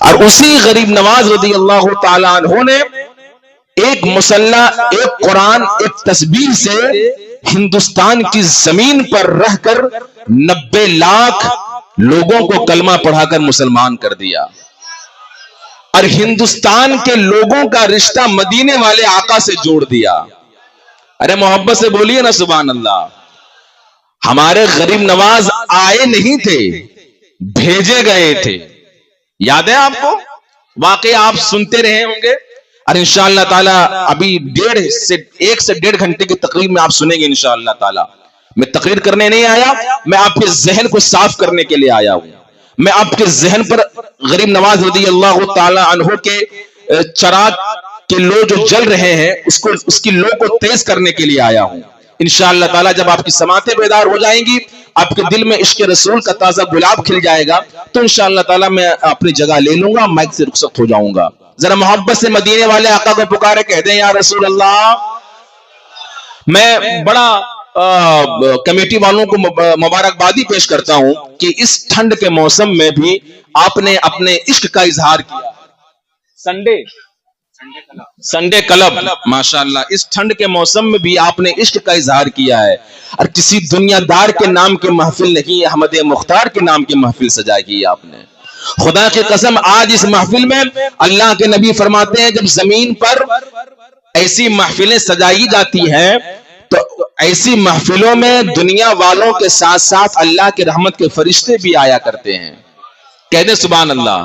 اور اسی غریب نواز رضی اللہ تعالیٰ عنہ نے ایک مسلح، ایک قرآن، ایک تسبیح سے ہندوستان کی زمین پر رہ کر 90 لاکھ لوگوں کو کلمہ پڑھا کر مسلمان کر دیا، اور ہندوستان کے لوگوں کا رشتہ مدینے والے آقا سے جوڑ دیا۔ ارے محبت سے بولیے نا سبحان اللہ۔ ہمارے غریب نواز آئے نہیں تھے، بھیجے گئے تھے۔ یاد ہے آپ کو؟ واقعی آپ سنتے رہے ہوں گے، اور انشاءاللہ تعالی ابھی 1 سے 1.5 گھنٹے کی تقریر میں آپ سنیں گے انشاءاللہ تعالی۔ میں تقریر کرنے نہیں آیا، میں آپ کے ذہن کو صاف کرنے کے لیے آیا ہوں۔ میں آپ کے ذہن پر غریب نواز رضی اللہ تعالی عنہ کے چراغ کے لو جو جل رہے ہیں اس کی لو کو تیز کرنے کے لیے آیا ہوں۔ انشاءاللہ تعالی جب آپ کی سماعتیں بیدار ہو جائیں گی، آپ کے دل میں عشق رسول کا تازہ گلاب کھل جائے گا، تو انشاءاللہ تعالی میں اپنی جگہ لے لوں گا، مائک سے رخصت ہو جاؤں گا۔ ذرا محبت سے مدینے والے آقا کو پکارے، کہہ دیں یا رسول اللہ۔ میں بڑا کمیٹی والوں کو مبارکبادی پیش کرتا ہوں کہ اس ٹھنڈ کے موسم میں بھی آپ نے اپنے عشق کا اظہار کیا۔ سنڈے کلب، ماشاءاللہ اس ٹھنڈ کے موسم میں بھی آپ نے عشق کا اظہار کیا ہے، اور کسی دنیا دار کے نام کی محفل نہیں، احمد مختار کے نام کی محفل سجائی کی آپ نے۔ خدا کی قسم آج اس محفل میں اللہ کے نبی فرماتے ہیں جب زمین پر ایسی محفلیں سجائی جاتی ہیں تو ایسی محفلوں میں دنیا والوں کے ساتھ ساتھ اللہ کے رحمت کے فرشتے بھی آیا کرتے ہیں۔ کہہ دیں سبحان اللہ۔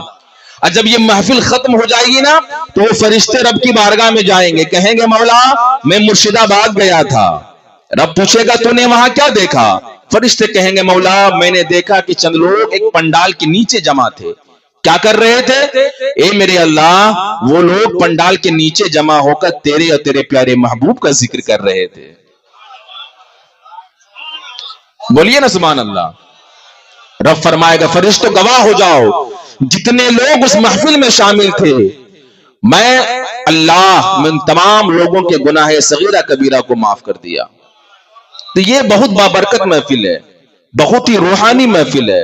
اور جب یہ محفل ختم ہو جائے گی نا تو وہ فرشتے رب کی بارگاہ میں جائیں گے، کہیں گے مولا میں مرشد آباد گیا تھا۔ رب پوچھے گا تو نے وہاں کیا دیکھا؟ فرشتے کہیں گے مولا میں نے دیکھا کہ چند لوگ ایک پنڈال کے نیچے جمع تھے۔ کیا کر رہے تھے؟ اے میرے اللہ وہ لوگ پنڈال کے نیچے جمع ہو کر تیرے اور تیرے پیارے محبوب کا ذکر کر رہے تھے۔ بولیے نا سبحان اللہ۔ رب فرمائے گا فرشتوں گواہ ہو جاؤ جتنے لوگ اس محفل میں شامل تھے، میں اللہ من تمام لوگوں کے گناہ صغیرہ کبیرہ کو معاف کر دیا۔ تو یہ بہت بابرکت محفل ہے، بہت ہی روحانی محفل ہے،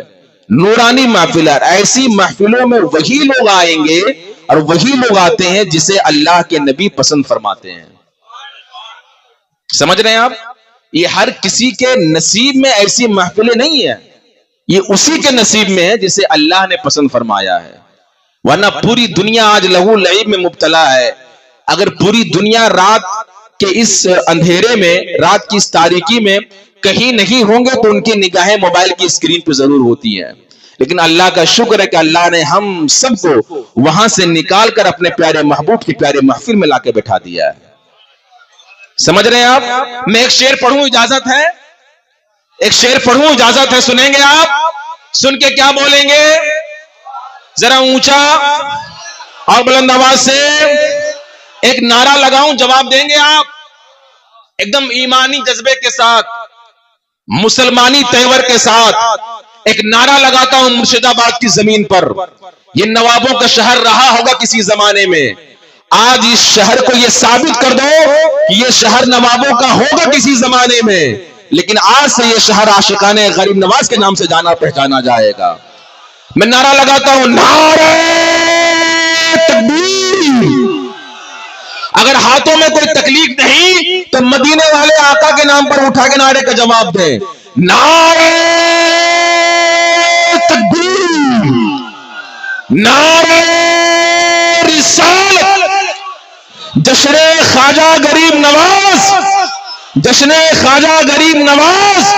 نورانی محفل ہے۔ ایسی محفلوں میں وہی لوگ آئیں گے اور وہی لوگ آتے ہیں جسے اللہ کے نبی پسند فرماتے ہیں۔ سمجھ رہے ہیں آپ؟ یہ ہر کسی کے نصیب میں ایسی محفلیں نہیں ہیں، یہ اسی کے نصیب میں ہے جسے اللہ نے پسند فرمایا ہے۔ ورنہ پوری دنیا آج لہو لعب میں مبتلا ہے۔ اگر پوری دنیا رات کے اس اندھیرے میں، رات کی اس تاریکی میں کہیں نہیں ہوں گے تو ان کی نگاہیں موبائل کی اسکرین پہ ضرور ہوتی ہیں، لیکن اللہ کا شکر ہے کہ اللہ نے ہم سب کو وہاں سے نکال کر اپنے پیارے محبوب کی پیارے محفل میں لا کے بٹھا دیا ہے۔ سمجھ رہے ہیں آپ؟ میں ایک شعر پڑھوں، اجازت ہے؟ ایک شعر پڑھوں، اجازت ہے؟ سنیں گے آپ؟ سن کے کیا بولیں گے؟ ذرا اونچا اور بلند آواز سے ایک نعرہ لگاؤں، جواب دیں گے آپ؟ ایک دم ایمانی جذبے کے ساتھ، مسلمانی تیور کے ساتھ ایک نعرہ لگاتا ہوں مرشد آباد کی زمین پر۔ یہ نوابوں کا شہر رہا ہوگا کسی زمانے میں، آج اس شہر کو یہ ثابت کر دو کہ یہ شہر نوابوں کا ہوگا کسی زمانے میں، لیکن آج سے یہ شہر عاشقان غریب نواز کے نام سے جانا پہچانا جائے گا۔ میں نعرہ لگاتا ہوں نعرہ تکبیر۔ اگر ہاتھوں میں کوئی تکلیف نہیں تو مدینے والے آقا کے نام پر اٹھا کے نعرے کا جواب دیں۔ نعرہ تکبیر، نعرہ رسالت، جشن خواجہ غریب نواز، جشن خواجہ غریب نواز،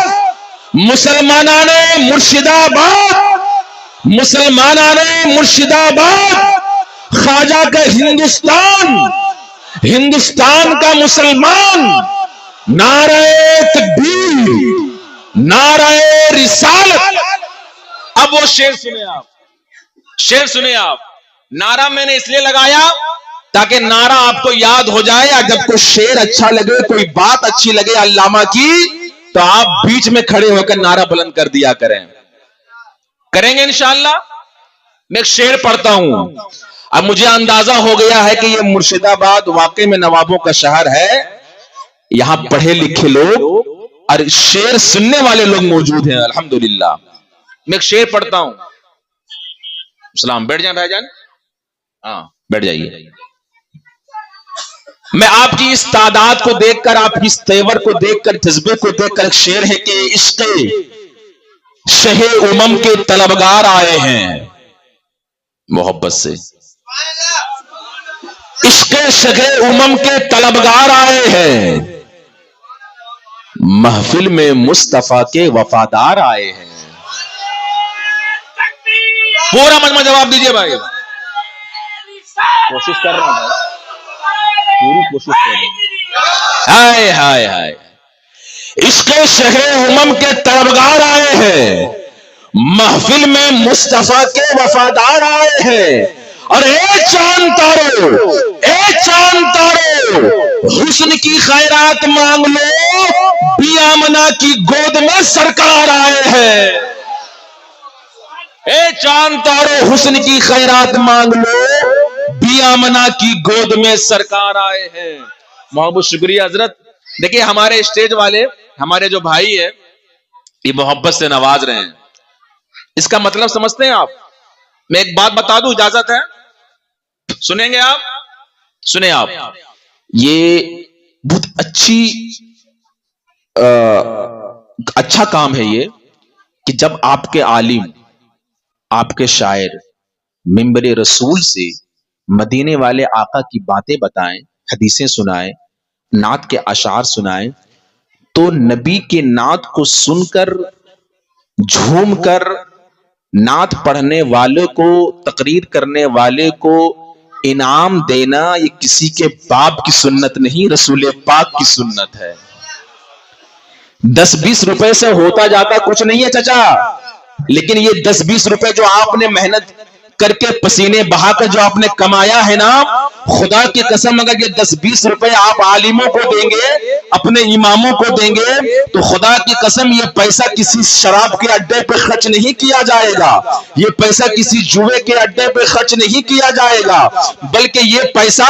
مسلمانان مرشد آباد، مسلمانان مرشد آباد، خواجہ کا ہندوستان، ہندوستان کا مسلمان، نعرہ تکبیر، نعرہ رسالت۔ اب وہ شعر سنیں آپ، شعر سنیں آپ۔ نعرہ میں نے اس لیے لگایا تاکہ نعرہ آپ کو یاد ہو جائے، اور جب کوئی شعر اچھا لگے، کوئی بات اچھی لگے علامہ کی، تو آپ بیچ میں کھڑے ہو کر نعرہ بلند کر دیا کریں۔ کریں گے انشاءاللہ؟ میں ایک شعر پڑھتا ہوں۔ اب مجھے اندازہ ہو گیا ہے کہ یہ مرشد آباد واقعی میں نوابوں کا شہر ہے، یہاں پڑھے لکھے لوگ اور شعر سننے والے لوگ موجود ہیں الحمدللہ۔ میں ایک شعر پڑھتا ہوں۔ سلام، بیٹھ جائیں بھائی جان، ہاں بیٹھ جائیے۔ میں آپ کی اس تعداد کو دیکھ کر، آپ کی اس تیور کو دیکھ کر، جذبے کو دیکھ کر، ایک شعر ہے کہ عشق شہ امم کے طلبگار آئے ہیں، محبت سے عشق شہ امم کے طلبگار آئے ہیں، محفل میں مصطفیٰ کے وفادار آئے ہیں۔ پورا مجمع جواب دیجئے بھائی، کوشش کر رہا ہوں، پوری کوشش کر رہا ہوں۔ ہائے ہائے ہائے، عشق شہ امم کے طلبگار آئے ہیں، محفل میں مصطفیٰ کے وفادار آئے ہیں، اور اے چاند تارو، اے چاند تارو، حسن کی خیرات مانگ لو، بی آمنہ کی گود میں سرکار آئے ہیں۔ اے چاند تارو، حسن کی خیرات مانگ لو، بی آمنہ کی گود میں سرکار آئے ہیں۔ محبت شکریہ حضرت۔ دیکھیں ہمارے اسٹیج والے، ہمارے جو بھائی ہیں، یہ محبت سے نواز رہے ہیں۔ اس کا مطلب سمجھتے ہیں آپ؟ میں ایک بات بتا دوں، اجازت ہے؟ سنیں گے آپ؟ سنیں آپ، یہ بہت اچھا کام ہے یہ، کہ جب آپ کے عالم، آپ کے شاعر منبر رسول سے مدینے والے آقا کی باتیں بتائیں، حدیثیں سنائیں، نعت کے اشعار سنائیں، تو نبی کے نعت کو سن کر، جھوم کر، نعت پڑھنے والے کو، تقریر کرنے والے کو انعام دینا، یہ کسی کے باپ کی سنت نہیں، رسول پاک کی سنت ہے۔ 10-20 روپے سے ہوتا جاتا کچھ نہیں ہے چچا، لیکن یہ 10-20 روپے جو آپ نے محنت کر کے، پسینے بہا کر جو آپ نے کمایا ہے نا، خدا کی قسم اگر یہ 10-20 روپے آپ عالموں کو دیں گے، اپنے اماموں کو دیں گے، تو خدا کی قسم یہ پیسہ کسی شراب کے اڈے پہ خرچ نہیں کیا جائے گا، یہ پیسہ کسی جوئے کے اڈے پہ خرچ نہیں کیا جائے گا، بلکہ یہ پیسہ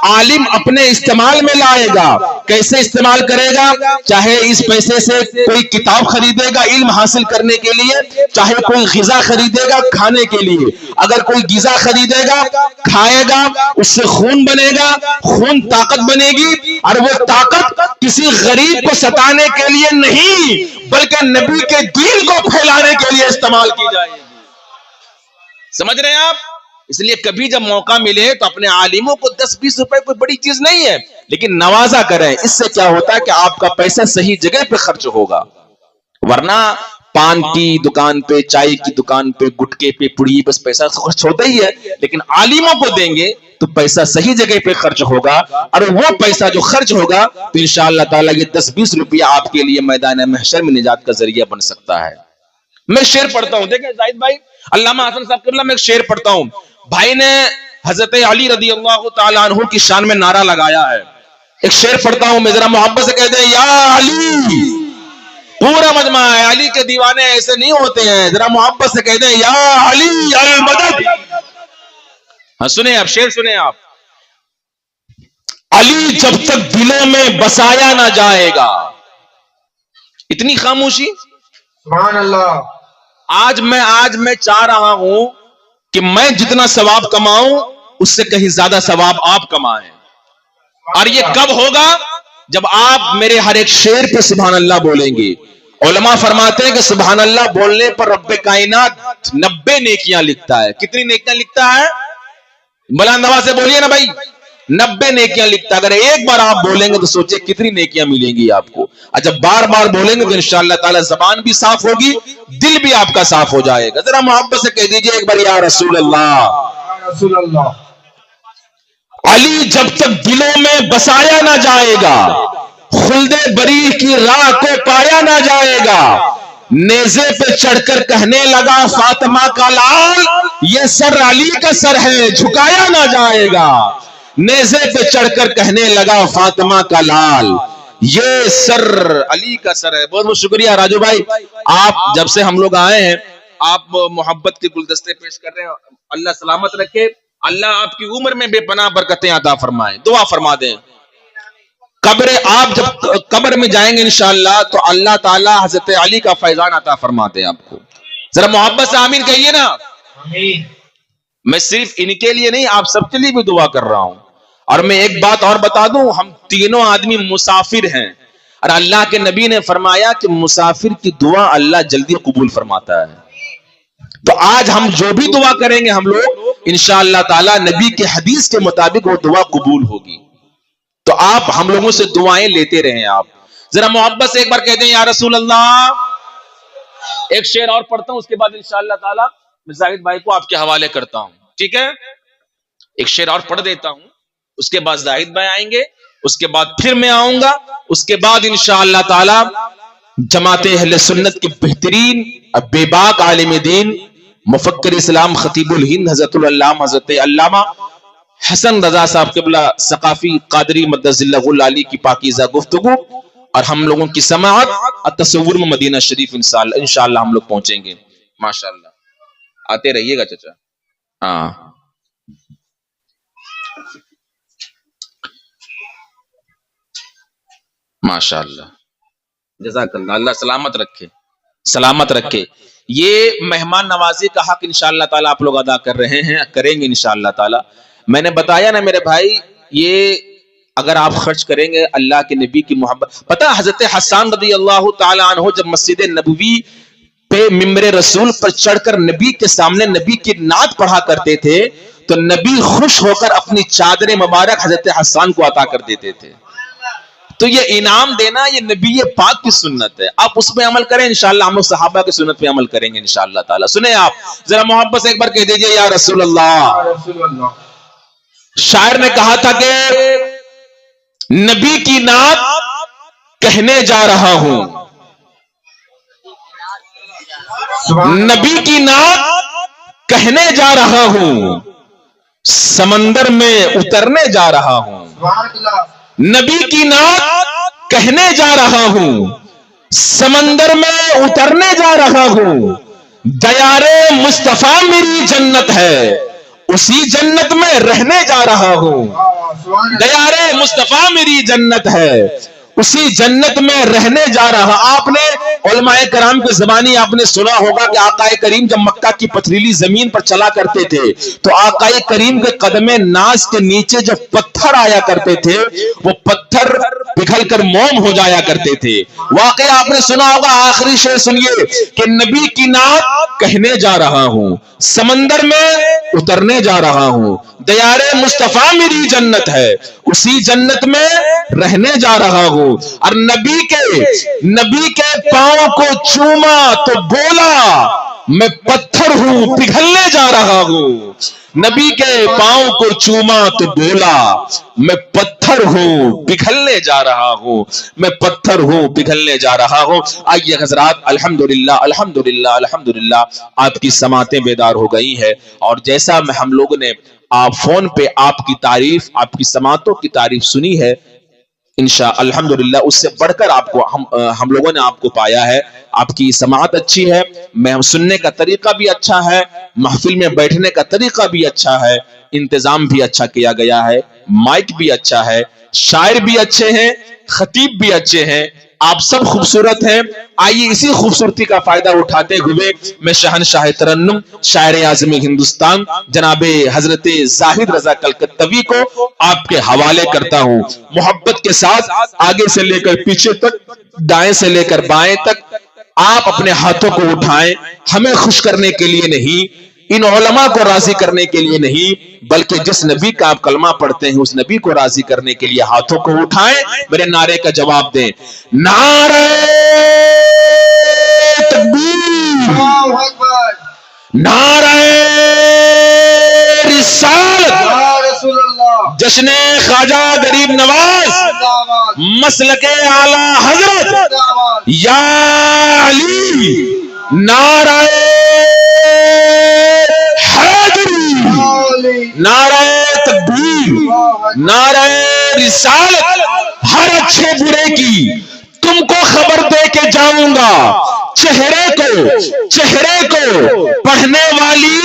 عالم اپنے استعمال میں لائے گا۔ کیسے استعمال کرے گا؟ چاہے اس پیسے سے کوئی کتاب خریدے گا علم حاصل کرنے کے لیے، چاہے کوئی غذا خریدے گا کھانے کے لیے۔ اگر کوئی غذا خریدے گا، کھائے گا، اس سے خون بنے گا، خون طاقت بنے گی، اور وہ طاقت کسی غریب کو ستانے کے لیے نہیں، بلکہ نبی کے دین کو پھیلانے کے لیے استعمال کی جائے گی۔ سمجھ رہے ہیں آپ؟ اس لیے کبھی جب موقع ملے تو اپنے عالموں کو 10-20 روپے کوئی بڑی چیز نہیں ہے، لیکن نوازا کریں۔ اس سے کیا ہوتا ہے کہ آپ کا پیسہ صحیح جگہ پہ خرچ ہوگا، ورنہ پان کی دکان پہ، چائے کی دکان پہ، گٹکے پہ، پڑی بس پیسہ خرچ ہوتا ہی ہے، لیکن عالموں کو دیں گے تو پیسہ صحیح جگہ پہ خرچ ہوگا، اور وہ پیسہ جو خرچ ہوگا تو انشاءاللہ تعالیٰ یہ 10-20 روپیہ آپ کے لیے میدان محشر میں نجات کا ذریعہ بن سکتا ہے۔ میں شعر پڑھتا ہوں، دیکھیں زاہد بھائی، علامہ حسن صاحب کے اللہ، میں ایک شعر پڑھتا ہوں۔ بھائی نے حضرت علی رضی اللہ تعالیٰ عنہ کی شان میں نعرہ لگایا ہے، ایک شعر پڑھتا ہوں، میں ذرا محبت سے کہتے ہیں، یا علی، پورا مجمع ہے، علی کے دیوانے ایسے نہیں ہوتے ہیں، ذرا محبت سے کہتے ہیں، یا علی المدد۔ ہاں سنیں آپ، شعر سنیں آپ۔ علی جب تک دلوں میں بسایا نہ جائے گا، اتنی خاموشی، سبحان اللہ۔ آج میں چاہ رہا ہوں کہ میں جتنا ثواب کماؤں اس سے کہیں زیادہ ثواب آپ کمائیں، اور یہ کب ہوگا؟ جب آپ میرے ہر ایک شعر پہ سبحان اللہ بولیں گے۔ علماء فرماتے ہیں کہ سبحان اللہ بولنے پر رب کائنات 90 نیکیاں لکھتا ہے۔ کتنی نیکیاں لکھتا ہے؟ بلند آواز سے بولیے نا بھائی، 90 نیکیاں لکھتا ہے۔ اگر ایک بار آپ بولیں گے تو سوچیں کتنی نیکیاں ملیں گی آپ کو، اور جب بار بار بولیں گے تو انشاءاللہ تعالی زبان بھی صاف ہوگی، دل بھی آپ کا صاف ہو جائے گا۔ ذرا محبت سے کہہ دیجئے ایک بار، یا رسول اللہ، رسول اللہ۔ علی جب تک دلوں میں بسایا نہ جائے گا، خلد بری کی راہ کو پایا نہ جائے گا، نیزے پہ چڑھ کر کہنے لگا فاطمہ کا لال، یہ سر علی کا سر ہے جھکایا نہ جائے گا، نیزے پہ چڑھ کر کہنے لگا فاطمہ کا لال، یہ سر علی کا سر ہے۔ بہت بہت شکریہ راجو بھائی، آپ جب سے ہم لوگ آئے ہیں آپ محبت کے گلدستے پیش کر رہے ہیں، اللہ سلامت رکھے، اللہ آپ کی عمر میں بے پناہ برکتیں عطا فرمائیں، دعا فرما دیں۔ آپ جب قبر میں جائیں گے انشاءاللہ تو اللہ تعالی حضرت علی کا فیضان عطا فرماتے ہیں آپ کو۔ ذرا محبت سے آمین کہیے نا۔ آمین۔ میں صرف ان کے لیے نہیں آپ سب کے لیے بھی دعا کر رہا ہوں. اور میں ایک بات اور بتا دوں، ہم تینوں آدمی مسافر ہیں، اور اللہ کے نبی نے فرمایا کہ مسافر کی دعا اللہ جلدی قبول فرماتا ہے. تو آج ہم جو بھی دعا کریں گے ہم لوگ انشاءاللہ تعالی نبی کے حدیث کے مطابق وہ دعا قبول ہوگی. تو آپ ہم لوگوں سے دعائیں لیتے رہیں. آپ ذرا محبت سے ایک بار کہتے ہیں یا رسول اللہ. ایک شعر اور پڑھتا ہوں، اس کے بعد انشاءاللہ تعالی میں زاہد بھائی کو آپ کے حوالے کرتا ہوں. ٹھیک ہے، ایک شعر اور پڑھ دیتا ہوں، اس کے بعد زاہد بھائی آئیں گے، اس کے بعد پھر میں آؤں گا، اس کے بعد انشاءاللہ تعالی جماعت اہل سنت کے بہترین بے باک عالم دین مفکر اسلام خطیب الہند حضرت العلامہ حضرت علامہ حسن رضا صاحب قبلہ ثقافی قادری مدظ اللہ العالی کی پاکیزہ گفتگو اور ہم لوگوں کی سماعت التصور میں مدینہ شریف انشاءاللہ ہم لوگ پہنچیں گے. ماشاءاللہ آتے رہیے گا چچا. ہاں ماشاءاللہ، جزاک اللہ، اللہ سلامت رکھے، سلامت رکھے. یہ مہمان نوازی کا حق انشاءاللہ تعالی آپ لوگ ادا کر رہے ہیں، کریں گے انشاءاللہ تعالی. میں نے بتایا نا میرے بھائی، یہ اگر آپ خرچ کریں گے اللہ کے نبی کی محبت. پتہ حضرت حسان رضی اللہ تعالی عنہ جب مسجد نبوی پہ ممبر رسول پر چڑھ کر نبی کے سامنے نبی کی نعت پڑھا کرتے تھے تو نبی خوش ہو کر اپنی چادر مبارک حضرت حسان کو عطا کر دیتے تھے. تو یہ انعام دینا یہ نبی پاک کی سنت ہے. آپ اس پہ عمل کریں انشاءاللہ، ہم لوگ صحابہ کی سنت پہ عمل کریں گے انشاءاللہ تعالی. سنیں آپ ذرا محبت سے ایک بار کہہ دیجئے یا رسول اللہ. شاعر نے کہا تھا کہ نبی کی نعت کہنے جا رہا ہوں، نبی کی نعت کہنے جا رہا ہوں، سمندر میں اترنے جا رہا ہوں. نبی کی نعت کہنے جا رہا ہوں، سمندر میں اترنے جا رہا ہوں. دیار مصطفیٰ میری جنت ہے، اسی جنت میں رہنے جا رہا ہوں. دیار مصطفیٰ میری جنت ہے، اسی جنت میں رہنے جا رہا. آپ نے علماء کرام کی زبانی آپ نے سنا ہوگا کہ آقا کریم جب مکہ کی پتھریلی زمین پر چلا کرتے تھے تو آقا کریم کے قدم ناز کے نیچے جب پتھر آیا کرتے تھے وہ پتھر پگھل کر موم ہو جایا کرتے تھے. واقعہ آپ نے سنا ہوگا. آخری شعر سنیے کہ نبی کی نعت کہنے جا رہا ہوں، سمندر میں اترنے جا رہا ہوں. دیار مصطفیٰ میری جنت ہے، اسی جنت میں رہنے جا رہا ہوں. اور نبی کے پاؤں کو چوما تو بولا میں پتھر ہوں پگھلنے جا رہا ہوں. نبی کے پاؤں کو چوما تو بولا میں پتھر ہوں پگھلنے جا رہا ہوں، میں پتھر ہوں پگھلنے جا رہا ہوں. آئیے حضرات، الحمدللہ الحمدللہ الحمدللہ آپ کی سماعتیں بیدار ہو گئی ہیں. اور جیسا میں ہم لوگوں نے آپ فون پہ آپ کی تعریف، آپ کی سماعتوں کی تعریف سنی ہے، انشاءاللہ الحمدللہ اس سے بڑھ کر آپ کو ہم لوگوں نے آپ کو پایا ہے. آپ کی سماعت اچھی ہے، میں سننے کا طریقہ بھی اچھا ہے، محفل میں بیٹھنے کا طریقہ بھی اچھا ہے، انتظام بھی اچھا کیا گیا ہے، مائک بھی اچھا ہے، شاعر بھی اچھے ہیں، خطیب بھی اچھے ہیں، آپ سب خوبصورت ہیں. آئیے اسی خوبصورتی کا فائدہ اٹھاتے ہوئے میں شہنشاہ ترنم شاعر اعظم ہندوستان جناب حضرت زاہد رضا کلکتوی کو آپ کے حوالے کرتا ہوں. محبت کے ساتھ آگے سے لے کر پیچھے تک، دائیں سے لے کر بائیں تک آپ اپنے ہاتھوں کو اٹھائیں. ہمیں خوش کرنے کے لیے نہیں، ان علماء کو راضی کرنے کے لیے نہیں، بلکہ جس نبی کا آپ کلمہ پڑھتے ہیں اس نبی کو راضی کرنے کے لیے ہاتھوں کو اٹھائیں. میرے نعرے کا جواب دیں. نعرہ تکبیر، نعرہ رسالت، جشن خواجہ غریب نواز، مسلک اعلی حضرت یا علی، نعرہ نعرہ تکبیر، نعرہ رسالت. ہر اچھے برے کی تم کو خبر دے کے جاؤں گا، چہرے کو پڑھنے والی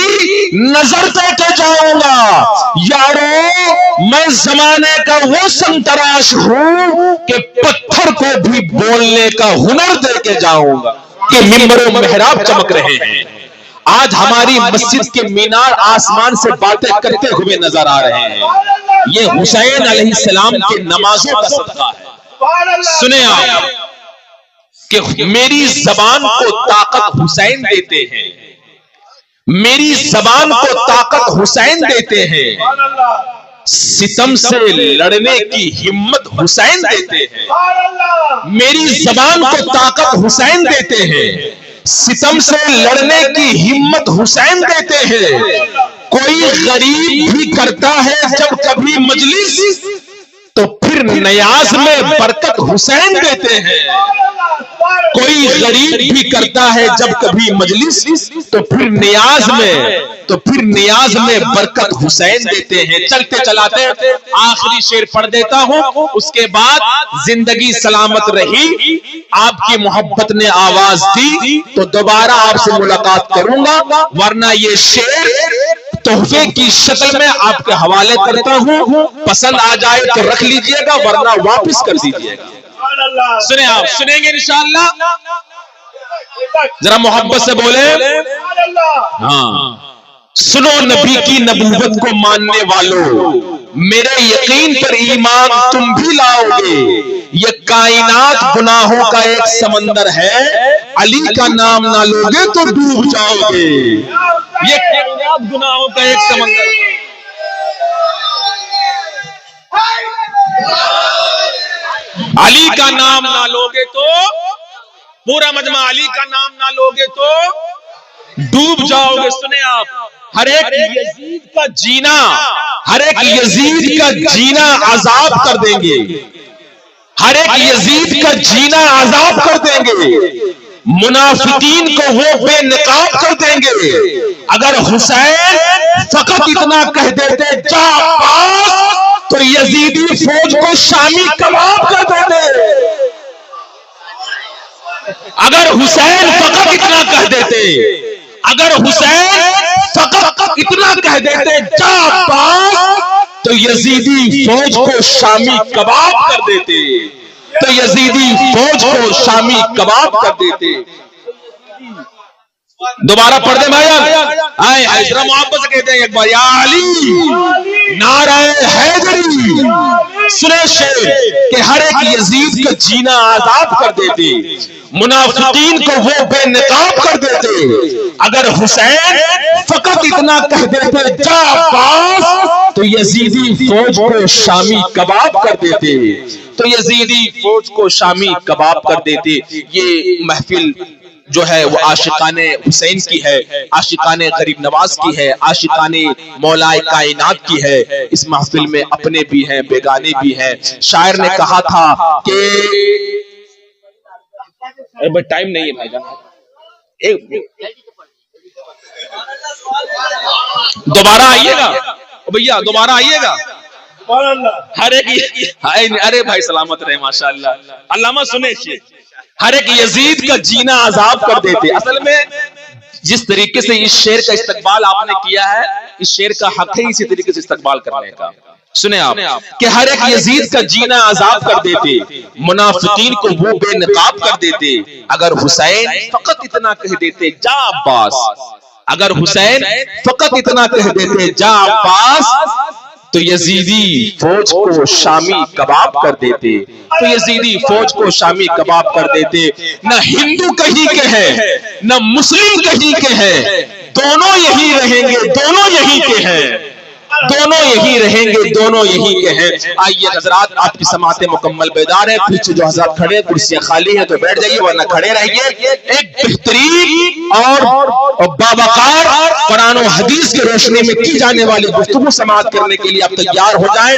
نظر دے کے جاؤں گا. یارو میں زمانے کا وہ سنتراش ہوں کہ پتھر کو بھی بولنے کا ہنر دے کے جاؤں گا. کہ منبر و محراب چمک رہے ہیں، آج ہماری مسجد کے مینار آسمان سے باتیں کرتے ہوئے نظر آ رہے ہیں. یہ حسین علیہ السلام کی نمازوں کا صدقہ ہے. سنیں آپ کہ میری زبان کو طاقت حسین دیتے ہیں، میری زبان کو طاقت حسین دیتے ہیں، ستم سے لڑنے کی ہمت حسین دیتے ہیں. میری زبان کو طاقت حسین دیتے ہیں، ستم سے لڑنے کی ہمت حسین دیتے ہیں. کوئی غریب بھی کرتا ہے جب کبھی مجلس تو پھر نیاز میں برکت حسین دیتے ہیں. کوئی غریب بھی کرتا ہے جب کبھی مجلس تو پھر نیاز میں برکت حسین دیتے ہیں. چلتے چلاتے آخری شعر پڑھ دیتا ہوں، اس کے بعد زندگی سلامت رہی، آپ کی محبت نے آواز دی تو دوبارہ آپ سے ملاقات کروں گا، ورنہ یہ شعر تحفے کی شکل میں آپ کے حوالے کرتا ہوں. پسند آ جائے تو رکھ لیجئے گا، ورنہ واپس کر دیجئے گا. سنیں آپ، سنیں گے انشاءاللہ؟ ذرا محبت سے بولے. ہاں، سنو نبی کی نبوت کو ماننے والوں، میرے یقین پر ایمان تم بھی لاؤ گے. یہ کائنات گناہوں کا ایک سمندر ہے، علی کا نام نہ لوگے تو ڈوب جاؤ گے. یہ کائنات گناہوں کا ایک سمندر ہے. علی کا نام نہ لوگے تو، پورا مجمع، علی کا نام نہ لوگے تو ڈوب جاؤ گے. سنیں آپ، ہر ایک یزید کا جینا عذاب کر دیں گے. ہر ایک یزید کا جینا عذاب کر دیں گے. منافقین کو وہ بے نقاب کر دیں گے. اگر حسین فقط اتنا کہہ دیتے جا پاس تو یزیدی فوج کو شامی کباب کر دیتے. اگر حسین فقط اتنا کہہ دیتے، اگر حسین فقط اتنا کہہ دیتے جا پاس تو یزیدی فوج کو شامی کباب کر دیتے. تو یزیدی فوج کو شامی کباب کر دیتے. دوبارہ پڑھ دیں بھائی، آئے ذرا محبت سے کہتے ہیں ایک بار، یا علی نعرہ حیدری. سنیں شعر کہ ہر ایک یزید کا جینا عذاب کر دیتے، منافقین کو وہ بے نقاب کر دیتے. اگر حسین فقط اتنا کہہ دیتے جا پاس تو یزیدی فوج کو شامی کباب کر دیتے. تو یزیدی فوج کو شامی کباب کر دیتے. یہ محفل جو ہے وہ عاشقان حسین کی ہے، عاشقان غریب نواز کی ہے، عاشقان مولائے کائنات کی ہے. اس محفل میں اپنے بھی ہیں، بیگانے بھی ہیں. شاعر نے کہا تھا کہ ٹائم نہیں ہے بھائی جان، دوبارہ آئیے گا بھیا، دوبارہ آئیے گا. ہر ایک ارے بھائی سلامت رہے ماشاءاللہ. علامہ سنیں شیخ، ہر ایک یزید کا جینا عذاب کر دیتے. اصل میں جس طریقے سے اس شعر کا استقبال آپ نے کیا ہے، اس شعر کا حق ہے اسی طریقے سے استقبال کرنے کا. سنیں آپ کہ ہر ایک یزید کا جینا عذاب کر دیتے، منافقین کو وہ بے نقاب کر دیتے. اگر حسین فقط اتنا کہہ دیتے جا عباس، اگر حسین فقط اتنا کہہ دیتے جا عباس تو یزیدی فوج کو شامی کباب کر دیتے. تو یزیدی فوج کو شامی کباب کر دیتے. نہ ہندو کہیں کے ہیں نہ مسلم کہیں کے ہیں، دونوں یہی رہیں گے، دونوں یہی کے ہیں، دونوں یہی رہیں گے، دونوں یہی کے ہیں. آئیے حضرات، آپ کی سماعت مکمل بیدار ہے. پیچھے جو حضرات کھڑے، کرسیاں خالی ہیں تو بیٹھ جائیے ورنہ کھڑے رہیے. ایک بہترین اور باوقار قرآن و حدیث کے روشنی میں کی جانے والی گفتگو سماعت کرنے کے لیے آپ تیار ہو جائیں.